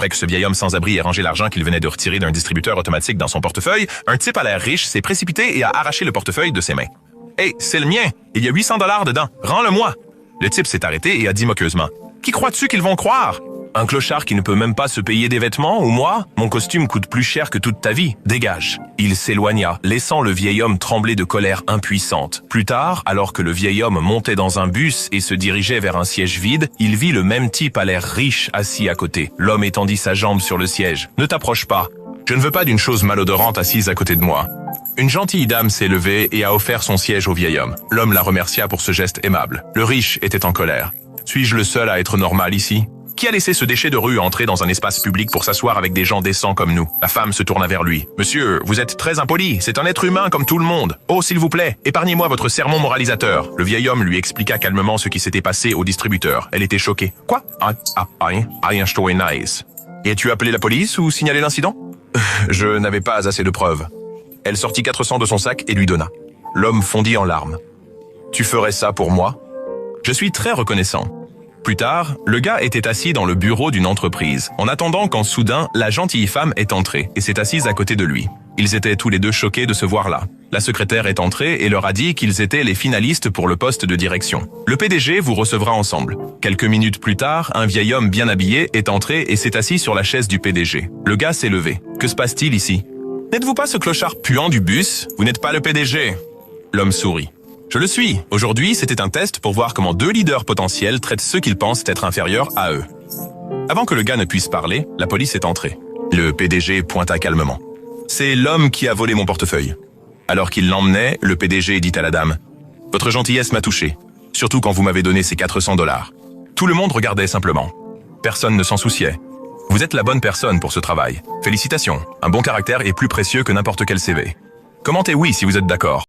Après que ce vieil homme sans-abri ait rangé l'argent qu'il venait de retirer d'un distributeur automatique dans son portefeuille, un type à l'air riche s'est précipité et a arraché le portefeuille de ses mains. « Hey, c'est le mien! Il y a 800 $ dedans! Rends-le-moi! » Le type s'est arrêté et a dit moqueusement. « Qui crois-tu qu'ils vont croire? Un clochard qui ne peut même pas se payer des vêtements, ou moi? Mon costume coûte plus cher que toute ta vie. Dégage. » Il s'éloigna, laissant le vieil homme trembler de colère impuissante. Plus tard, alors que le vieil homme montait dans un bus et se dirigeait vers un siège vide, il vit le même type à l'air riche assis à côté. L'homme étendit sa jambe sur le siège. « Ne t'approche pas. Je ne veux pas d'une chose malodorante assise à côté de moi. » Une gentille dame s'est levée et a offert son siège au vieil homme. L'homme la remercia pour ce geste aimable. Le riche était en colère. « Suis-je le seul à être normal ici ? Qui a laissé ce déchet de rue entrer dans un espace public pour s'asseoir avec des gens décents comme nous ?» La femme se tourna vers lui. « Monsieur, vous êtes très impoli. C'est un être humain comme tout le monde. Oh, s'il vous plaît, épargnez-moi votre sermon moralisateur. » Le vieil homme lui expliqua calmement ce qui s'était passé au distributeur. Elle était choquée. « Quoi? Rien, je trouvais nice. Et as-tu appelé la police ou signalé l'incident? » Je n'avais pas assez de preuves. Elle sortit 400 de son sac et lui donna. L'homme fondit en larmes. « Tu ferais ça pour moi? Je suis très reconnaissant. » Plus tard, le gars était assis dans le bureau d'une entreprise, en attendant quand soudain, la gentille femme est entrée et s'est assise à côté de lui. Ils étaient tous les deux choqués de se voir là. La secrétaire est entrée et leur a dit qu'ils étaient les finalistes pour le poste de direction. Le PDG vous recevra ensemble. Quelques minutes plus tard, un vieil homme bien habillé est entré et s'est assis sur la chaise du PDG. Le gars s'est levé. « Que se passe-t-il ici? N'êtes-vous pas ce clochard puant du bus? Vous n'êtes pas le PDG. » L'homme sourit. « Je le suis. Aujourd'hui, c'était un test pour voir comment deux leaders potentiels traitent ceux qu'ils pensent être inférieurs à eux. » Avant que le gars ne puisse parler, la police est entrée. Le PDG pointa calmement. « C'est l'homme qui a volé mon portefeuille. » Alors qu'il l'emmenait, le PDG dit à la dame. « Votre gentillesse m'a touché, surtout quand vous m'avez donné ces 400 $. » Tout le monde regardait simplement. Personne ne s'en souciait. « Vous êtes la bonne personne pour ce travail. Félicitations. Un bon caractère est plus précieux que n'importe quel CV. Commentez oui si vous êtes d'accord. »